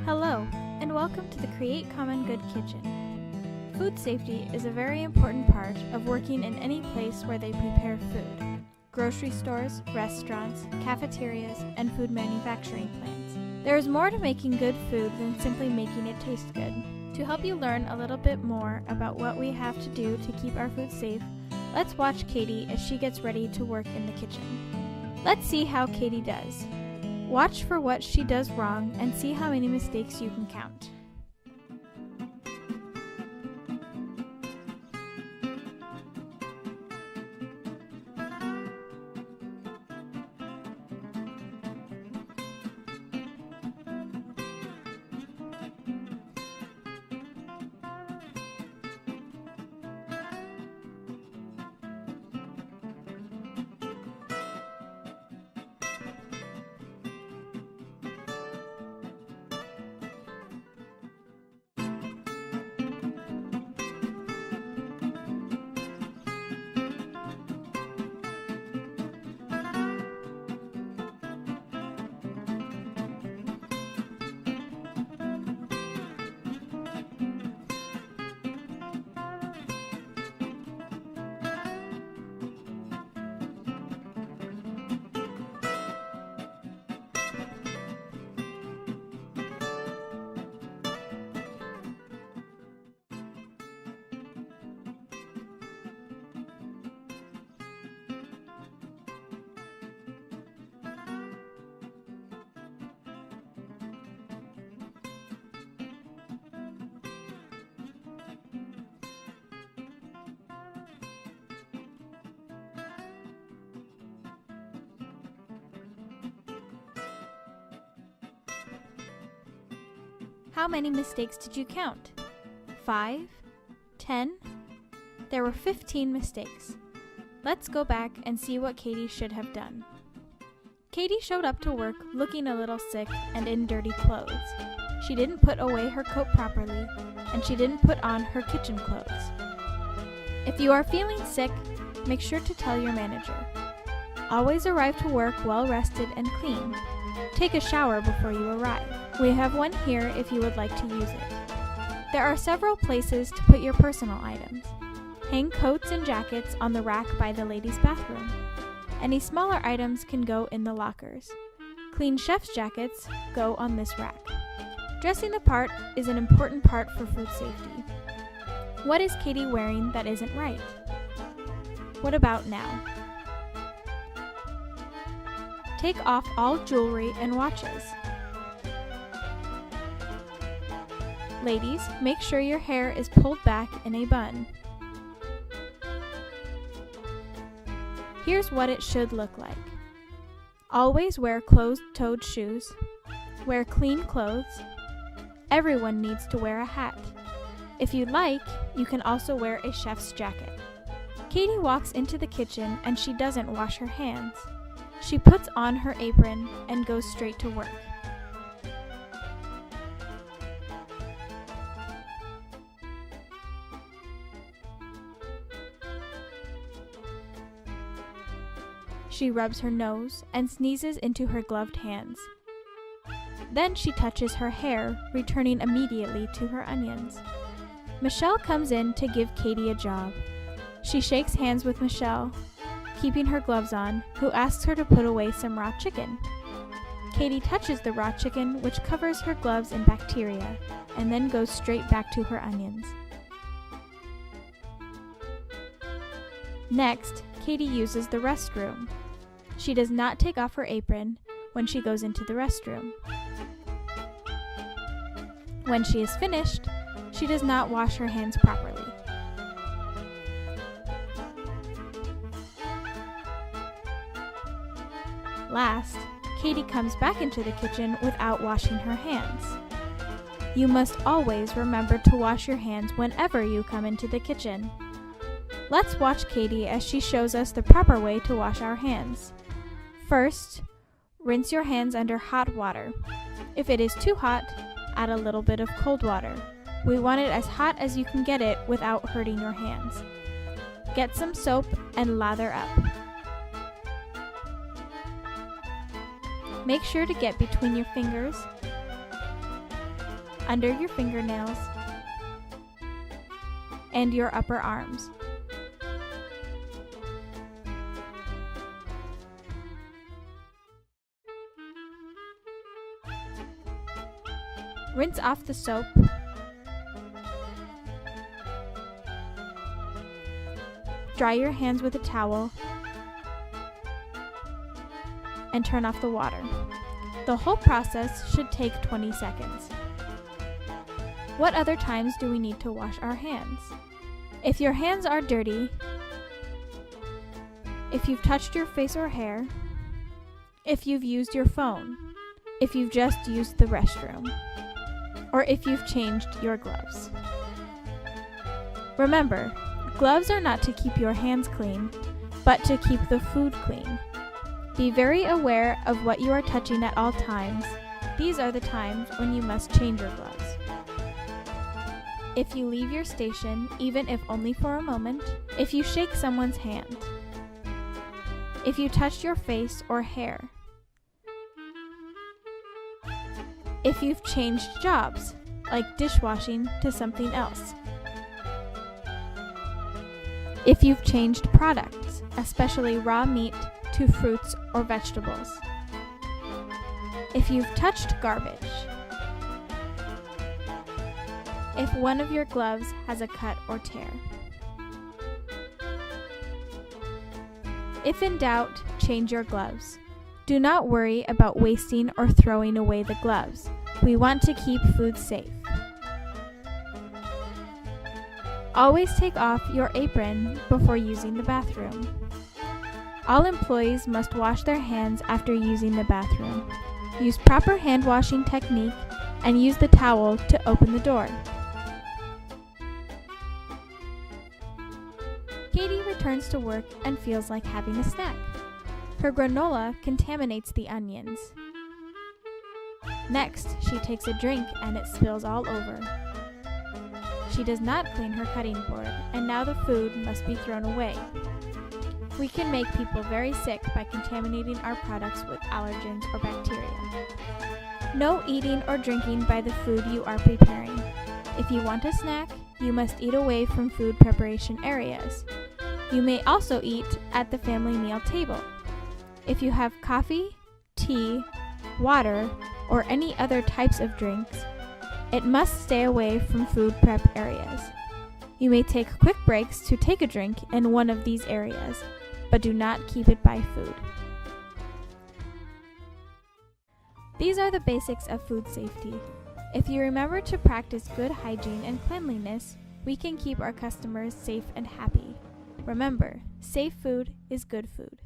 Hello, and welcome to the Create Common Good Kitchen. Food safety is a very important part of working in any place where they prepare food. Grocery stores, restaurants, cafeterias, and food manufacturing plants. There is more to making good food than simply making it taste good. To help you learn a little bit more about what we have to do to keep our food safe, let's watch Katie as she gets ready to work in the kitchen. Let's see how Katie does. Watch for what she does wrong and see how many mistakes you can count. How many mistakes did you count? 5? 10? There were 15 mistakes. Let's go back and see what Katie should have done. Katie showed up to work looking a little sick and in dirty clothes. She didn't put away her coat properly, and she didn't put on her kitchen clothes. If you are feeling sick, make sure to tell your manager. Always arrive to work well rested and clean. Take a shower before you arrive. We have one here if you would like to use it. There are several places to put your personal items. Hang coats and jackets on the rack by the ladies' bathroom. Any smaller items can go in the lockers. Clean chef's jackets go on this rack. Dressing the part is an important part for food safety. What is Katie wearing that isn't right? What about now? Take off all jewelry and watches. Ladies, make sure your hair is pulled back in a bun. Here's what it should look like. Always wear closed-toed shoes. Wear clean clothes. Everyone needs to wear a hat. If you'd like, you can also wear a chef's jacket. Katie walks into the kitchen and she doesn't wash her hands. She puts on her apron and goes straight to work. She rubs her nose and sneezes into her gloved hands. Then she touches her hair, returning immediately to her onions. Michelle comes in to give Katie a job. She shakes hands with Michelle, keeping her gloves on, who asks her to put away some raw chicken. Katie touches the raw chicken, which covers her gloves in bacteria, and then goes straight back to her onions. Next, Katie uses the restroom. She does not take off her apron when she goes into the restroom. When she is finished, she does not wash her hands properly. Last, Katie comes back into the kitchen without washing her hands. You must always remember to wash your hands whenever you come into the kitchen. Let's watch Katie as she shows us the proper way to wash our hands. First, rinse your hands under hot water. If it is too hot, add a little bit of cold water. We want it as hot as you can get it without hurting your hands. Get some soap and lather up. Make sure to get between your fingers. under your fingernails, and your upper arms. Rinse off the soap. Dry your hands with a towel and turn off the water. The whole process should take 20 seconds. What other times do we need to wash our hands? If your hands are dirty, if you've touched your face or hair, if you've used your phone, if you've just used the restroom, or if you've changed your gloves. Remember, gloves are not to keep your hands clean, but to keep the food clean. Be very aware of what you are touching at all times. These are the times when you must change your gloves. If you leave your station, even if only for a moment, if you shake someone's hand, if you touch your face or hair, if you've changed jobs, like dishwashing to something else, if you've changed products, especially raw meat, to fruits or vegetables, if you've touched garbage, if one of your gloves has a cut or tear. If in doubt, change your gloves. Do not worry about wasting or throwing away the gloves. We want to keep food safe. Always take off your apron before using the bathroom. All employees must wash their hands after using the bathroom. Use proper hand washing technique and use the towel to open the door. Katie returns to work and feels like having a snack. Her granola contaminates the onions. Next, she takes a drink and it spills all over. She does not clean her cutting board, and now the food must be thrown away. We can make people very sick by contaminating our products with allergens or bacteria. No eating or drinking by the food you are preparing. If you want a snack, you must eat away from food preparation areas. You may also eat at the family meal table. If you have coffee, tea, water, or any other types of drinks, it must stay away from food prep areas. You may take quick breaks to take a drink in one of these areas, but do not keep it by food. These are the basics of food safety. If you remember to practice good hygiene and cleanliness, we can keep our customers safe and happy. Remember, safe food is good food.